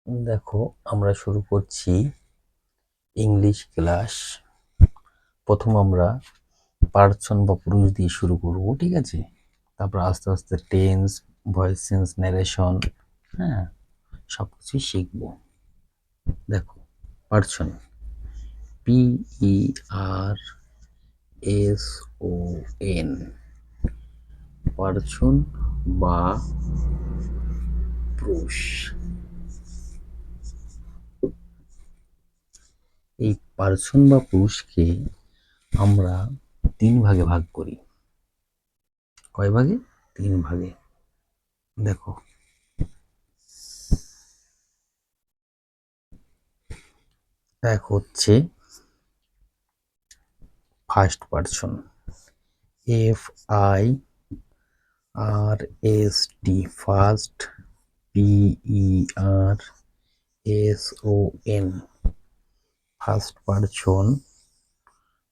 দেখো, আমরা শুরু করছি ইংলিশ ক্লাস। প্রথম আমরা পার্সন বা পুরুষ দিয়ে শুরু করব, ঠিক আছে? তারপর আস্তে আস্তে টেন্স, ভয়েস চেঞ্জ, ন্যারেশন, হ্যাঁ, সব কিছুই শিখবো। দেখো, পার্সন, PERSON, পার্সন বা পুরুষ। এই পার্সন বা পুরুষকে আমরা তিন ভাগে ভাগ করি। কয় ভাগে? তিন ভাগে। দেখো, এক হচ্ছে first person, FIRST, first, PERSON, first person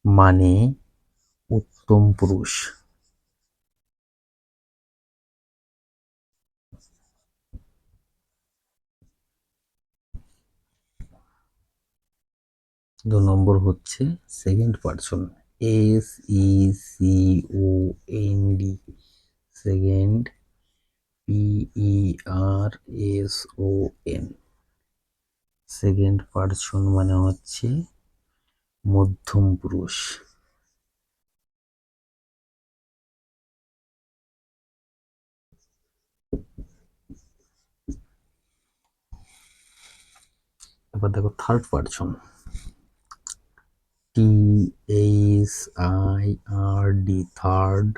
মানে উত্তম পুরুষ। দু নম্বর হচ্ছে second person, SECOND, second, PERSON, second person মানে হচ্ছে মধ্যম পুরুষ। এবার দেখো third person, THIRD, third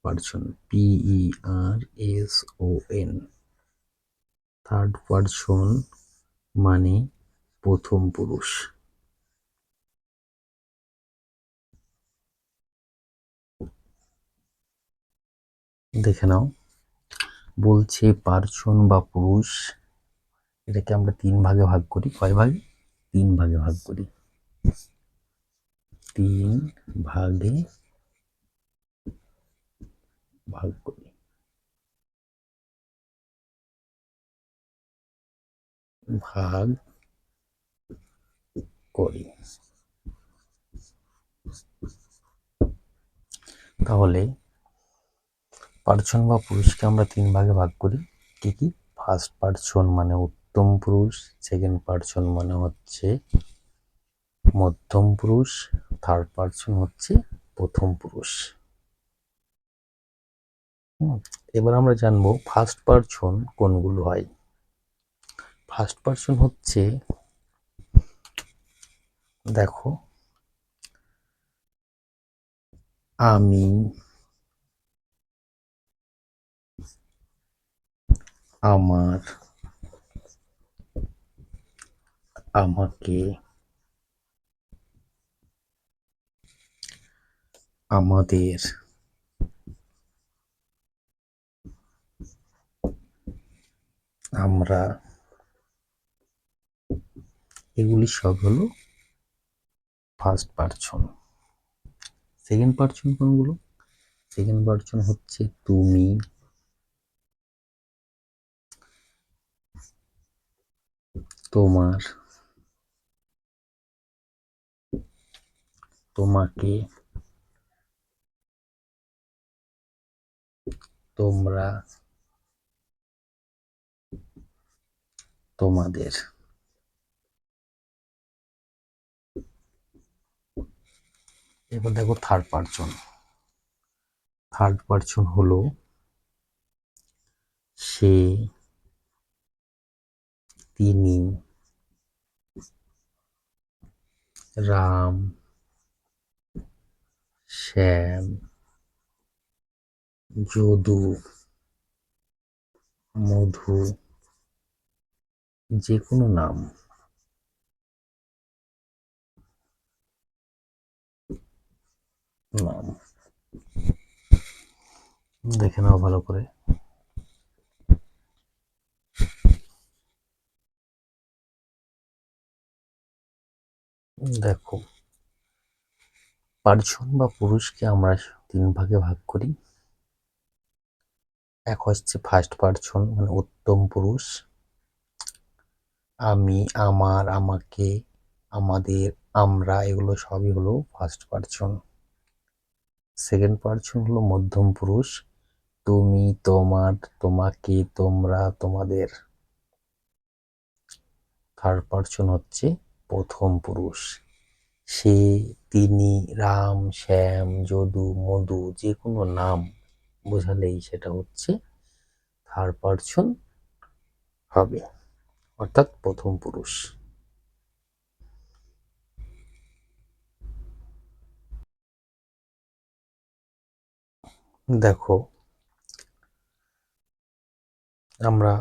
person, PERSON, third person মানে প্রথম পুরুষ। দেখে নাও, বলছে পার্সন বা পুরুষ, এটাকে আমরা তিন ভাগে ভাগ করি। কয় ভাগে? তিন ভাগে ভাগ করি। তিন ভাগে ভাগ করি। ভাগ করি। তাহলে পার্সন বা পুরুষকে আমরা তিন ভাগে ভাগ করি। কি কি? ফার্স্ট পার্সন মানে উত্তম পুরুষ, সেকেন্ড পার্সন মানে হচ্ছে মধ্যম পুরুষ, থার্ড পার্সন হচ্ছে প্রথম পুরুষ। এবার আমরা জানবো ফার্স্ট পার্সন কোনগুলো হয়। ফার্স্ট পার্সন হচ্ছে, দেখো, আমি, আমার, আমাকে, আমাদের, আমরা, এগুলি সব হলো ফার্স্ট পার্সন। সেকেন্ড পার্সন কোনগুলো? সেকেন্ড পার্সন হচ্ছে তুমি, তোমার, তোমাকে, তোমরা, তোমাদের। এবার দেখো থার্ড পার্সন। থার্ড পার্সন হলো সে, তিনি, রাম, শ্যাম, যদু, মধু, যে কোনো নাম। নাম দেখে নাও ভালো করে। দেখো, পার্সন বা পুরুষকে আমরা তিন ভাগে ভাগ করি। এক হচ্ছে ফার্স্ট পার্সন মানে উত্তম পুরুষ, আমি, আমার, আমাকে, আমাদের, আমরা, এগুলো সবই হলো ফার্স্ট পারসন। সেকেন্ড পারসন হলো মধ্যম পুরুষ, তুমি, তোমার, তোমাকে, তোমরা, তোমাদের। থার্ড পারসন হচ্ছে প্রথম পুরুষ, সে, তিনি, রাম, শ্যাম, যদু, মধু, যে কোনো নাম বোঝালেই সেটা হচ্ছে থার্ড পারসন হবে, অর্থাৎ প্রথম পুরুষ। দেখো, আমরা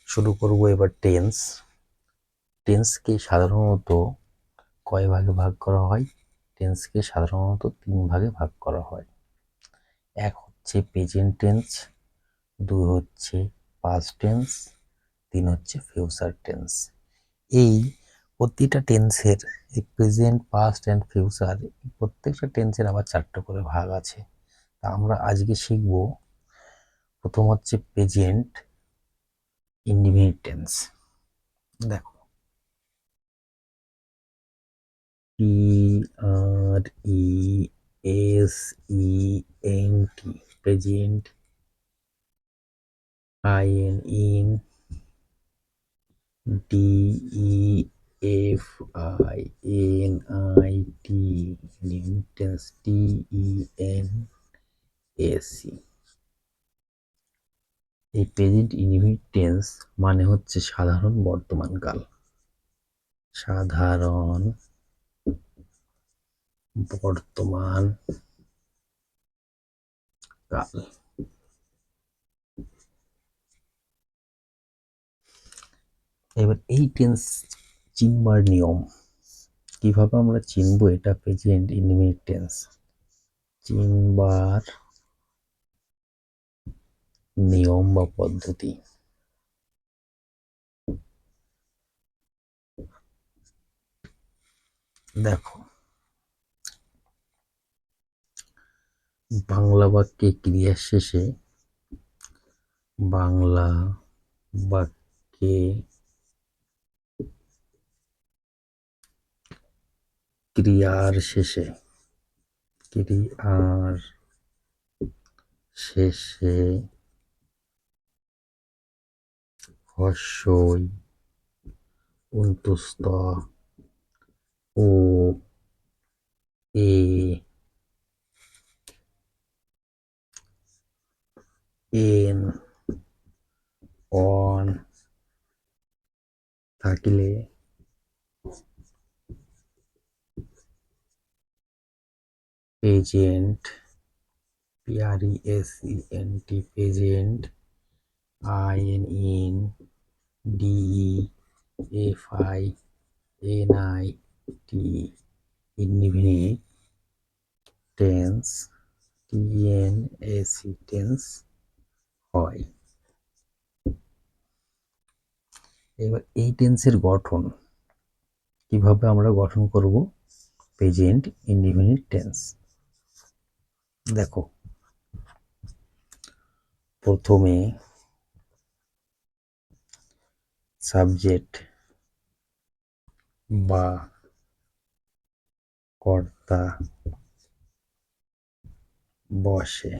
শুরু করব এবার টেন্স। টেন্সকে সাধারণত কয় ভাগে ভাগ করা হয়? টেন্সকে সাধারণত 3 ভাগে ভাগ করা হয়। এক হচ্ছে প্রেজেন্ট টেন্স, 2 হচ্ছে পাস্ট টেন্স, 3 হচ্ছে ফিউচার টেন্স। এই প্রতিটা টেন্সের এই প্রেজেন্ট, পাস্ট অ্যান্ড ফিউচার, প্রত্যেকটা টেন্সের আবার 4টা করে ভাগ আছে। তা আমরা আজকে শিখব, প্রথম হচ্ছে প্রেজেন্ট ইনডিফিনিট টেন্স। দেখো, PRESENT, present, IN, DEFINIT, tense, TENSE। এই প্রেজেন্ট ইনডিফিনিট টেন্স মানে হচ্ছে সাধারণ বর্তমানকাল। সাধারণ বর্তমান কাল। এবার এই টেন্স চিনবার নিয়ম, কিভাবে আমরা চিনবো এটা প্রেজেন্ট ইনডিফিনিট টেন্স? চিনবার নিয়ম বা পদ্ধতি, দেখো, বাংলা বাক্যে ক্রিয়ার শেষে, বাংলা বাক্যে ক্রিয়ার শেষে, ক্রিয়ার শেষে হর্ষই অন্ত্যস্ত ও এ এন অন থাকিলে present, PRESENT, present, IN, DEFINIT, indefinite tense, TNSE tense হয়। এবার এই টেন্সের গঠন, কিভাবে আমরা গঠন করব প্রেজেন্ট ইনডিফিনিট টেন্স? দেখো, প্রথমে সাবজেক্ট বা কর্তা বসে,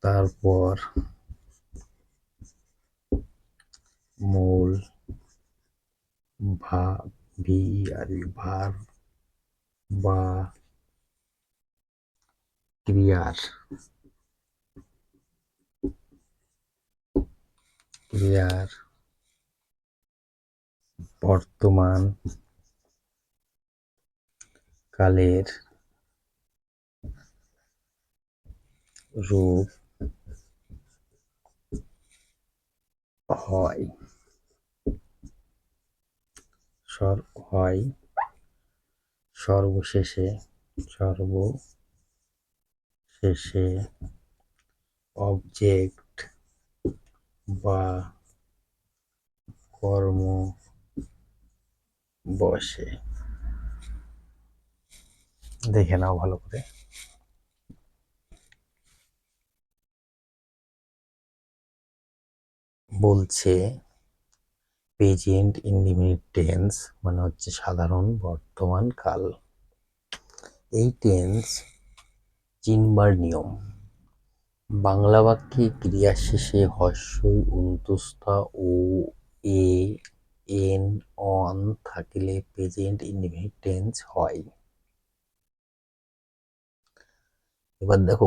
তারপর মূল ভার্ব বা ক্রিয়ার বর্তমান কালের রূপ হয়, সর্বশেষে, অবজেক্ট বা কর্ম বসে। দেখে নাও ভালো করে। বলছে প্রেজেন্ট ইনডিফিনিট টেন্স মানে হচ্ছে সাধারণ বর্তমান কাল। এই টেন্স চিনবার নিয়ম: বাংলা বাক্যে ক্রিয়া শেষে হস্যই অন্ত্যস্থ ও এ এন অন থাকিলে প্রেজেন্ট ইনডিফিনিট টেন্স হয়। এবার দেখো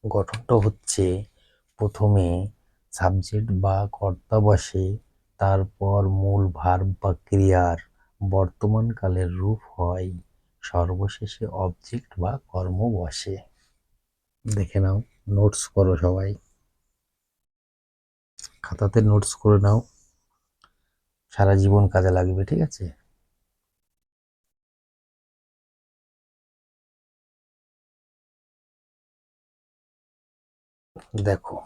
গঠনটা হচ্ছে প্রথমে সাবজেক্ট বা কর্তা বসে, তারপর মূল ভার্ব বা ক্রিয়ার বর্তমান কালের রূপ হয়, সর্বশেষে অবজেক্ট বা কর্ম বসে। দেখে নাও, নোটস করো সবাই, খাতাতে নোটস করে নাও, সারা জীবন কাজে লাগবে, ঠিক আছে? দেখো,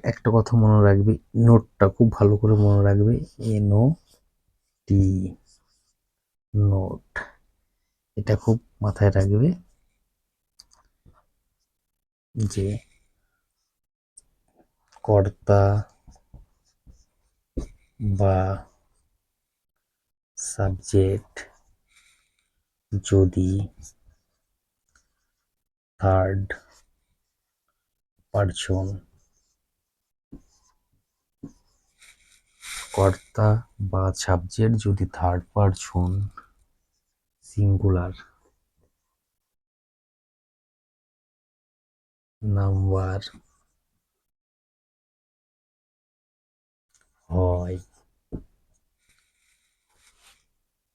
একটা কথা মনে রাখবে, নোটটা খুব ভালো করে মনে রাখবে, এনও টি, নোট, এটা খুব মাথায় রাখবে যে কর্তা বা সাবজেক্ট যদি থার্ড পারসন, কর্তা বা সাবজেক্ট যদি থার্ড পারসন সিঙ্গুলার নাম্বার হয়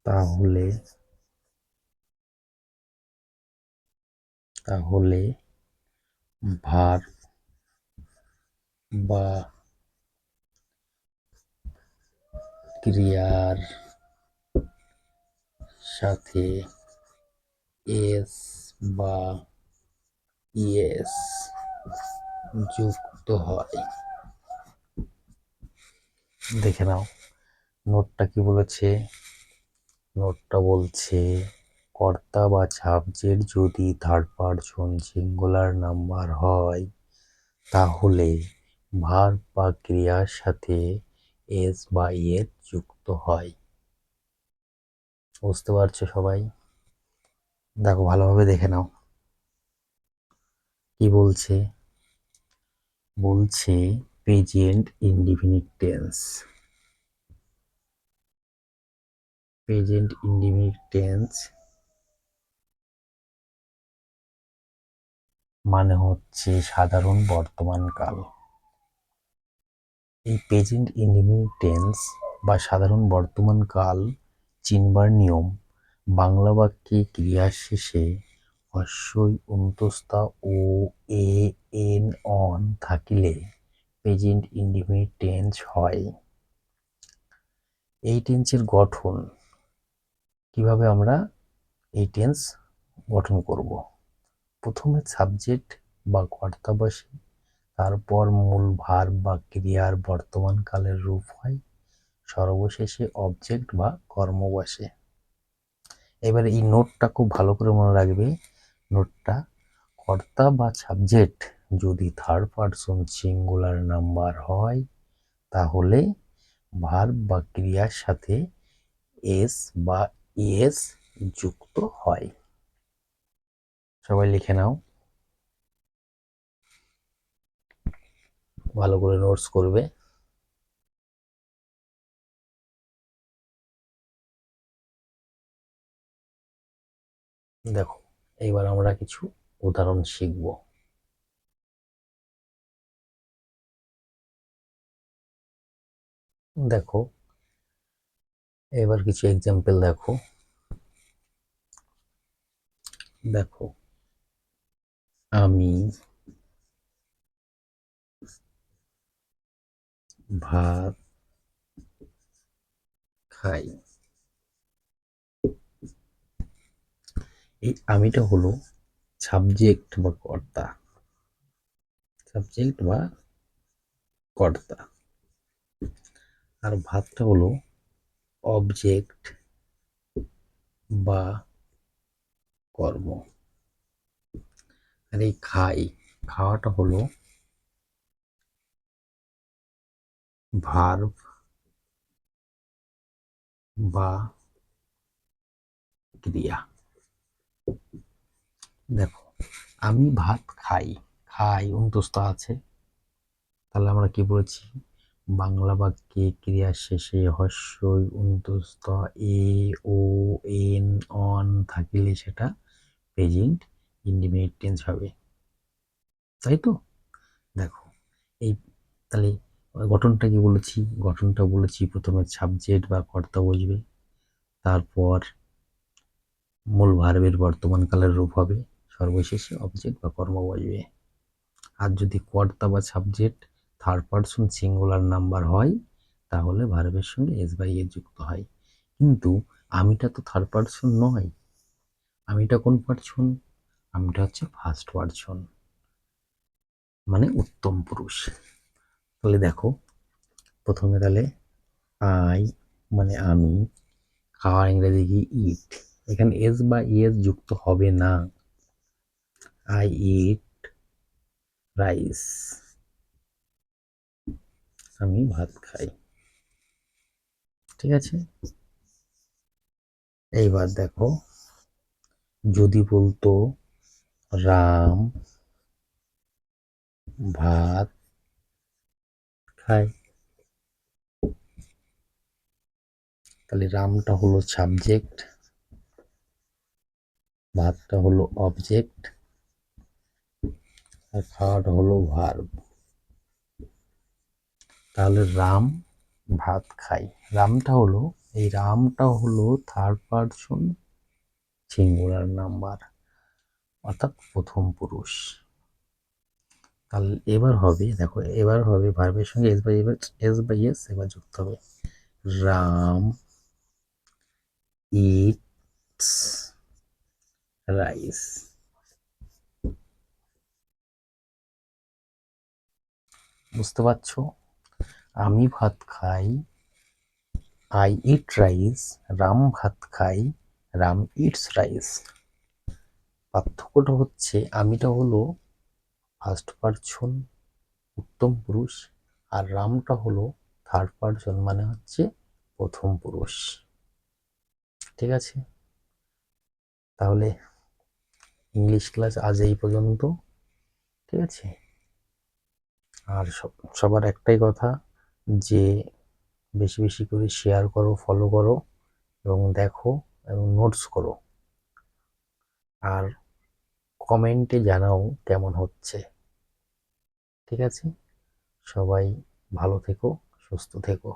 তাহলে ভার বা ক্রিয়ার সাথে এস বা ইএস যুক্ত হয়। দেখে নাও নোটটা কি বলেছে। নোটটা বলছে কর্তা বা সাবজেক্ট যদি থার্ড পারসন সিঙ্গুলার নাম্বার হয় তাহলে ভার্ব বা ক্রিয়ার সাথে এস বা ইএস যুক্ত হয়। বুঝতে পারছো সবাই? দেখো ভালোভাবে দেখে নাও কি বলছে। বলছে present indefinite tense. Present indefinite tense মানে হচ্ছে সাধারণ বর্তমান কাল। এই প্রেজেন্ট ইনডিফিনিট টেন্স বা সাধারণ বর্তমান কাল চিনবার নিয়ম: বাংলা বাক্যে ক্রিয়ার শেষে হস্যই অন্তস্থ ও এ এন অন থাকিলে প্রেজেন্ট ইনডিফিনিট টেন্স হয়। এই টেন্সের গঠন কিভাবে আমরা এই টেন্স গঠন করব? প্রথমে সাবজেক্ট বা কর্তা বসে, তারপর মূল ভার্ব বা ক্রিয়ার বর্তমান কালের রূপ হয়, সর্বশেষে অবজেক্ট বা কর্ম বসে। এবারে এই নোটটা খুব ভালো করে মনে রাখবে। নোটটা কর্তা বা সাবজেক্ট যদি থার্ড পারসন সিঙ্গুলার নাম্বার হয় তাহলে ভার্ব বা ক্রিয়ার সাথে এস বা ইএস যুক্ত হয়। সবাই লিখে নাও, ভালো করে নোটস করবে। দেখো, এইবার আমরা কিছু উদাহরণ শিখব। দেখো, এবার কিছু এক্সাম্পল দেখো। দেখো, আমি ভাত খাই। এই আমিটা হলো সাবজেক্ট বা কর্তা। সাবজেক্ট বা কর্তা। আর ভাতটা হলো অবজেক্ট বা কর্ম। আর এই খাই খাওয়াটা হলো ভার্ব বা ক্রিয়া। দেখো, আমি ভাত খাই, খাই অন্তস্থ আছে, তাহলে আমরা কি বলেছি, বাংলা বাক্যে ক্রিয়া শেষে হস্যই অন্তস্থ এ ও এন অন থাকিলে সেটা প্রেজেন্ট ইনডিফিনিট টেন্স হবে, তাই তো। দেখো এই, তাহলে গঠনটা কি বলেছি, গঠনটা বলেছি প্রথমে সাবজেক্ট বা কর্তা বসবে, তারপর মূল ভার্বের বর্তমান কালের রূপ হবে, সর্বশেষে অবজেক্ট বা কর্ম বসবে। আর যদি কর্তা বা subject third person singular number হয় তাহলে ভার্বের সঙ্গে এস বাই এ যুক্ত হয়। কিন্তু আমিটা তো থার্ড পারসন নয়, আমিটা কোন পারসন, আমিটা হচ্ছে ফার্স্ট পারসন, মানে উত্তম পুরুষ। তাহলে দেখো, প্রথমে তাহলে আই মানে আমি, খাওয়ার ইংরেজি কি ইট, এখানে এস বা ইএস যুক্ত হবে না, আই ইট রাইস, আমি ভাত খাই, ঠিক আছে। এইবার দেখো, যদি বলতো রাম ভাত খায়, তাহলে রামটা হলো সাবজেক্ট, ভাতটা হলো অবজেক্ট, আর খাওয়াটা হলো ভার্ব। তাহলে রাম ভাত খায়, রামটা হলো থার্ড পারসন সিঙ্গুলার নাম্বার, অর্থাৎ প্রথম পুরুষ। তাহলে এবার হবে, দেখো এবার হবে ভার্বের সঙ্গে এস বাই এস এবার যুক্ত হবে, রাম ইটস রাইস। বুঝতে পারছো, আমি ভাত খাই, আই ইট রাইস, রাম ভাত খাই, রাম ইটস রাইস। পার্থক্যটা হচ্ছে আমিটা হলো ফার্স্ট পারসন উত্তম পুরুষ, আর রামটা হলো থার্ড পারসন মানে হচ্ছে প্রথম পুরুষ, ঠিক আছে। তাহলে ইংলিশ ক্লাস আজ এই পর্যন্ত, ঠিক আছে। আর সবার একটাই কথা, যে বেশি বেশি করে শেয়ার করো, ফলো করো এবং দেখো এবং নোটস করো, আর কমেন্টে জানাও কেমন হচ্ছে, ঠিক আছে। সবাই ভালো থেকো, সুস্থ থেকো।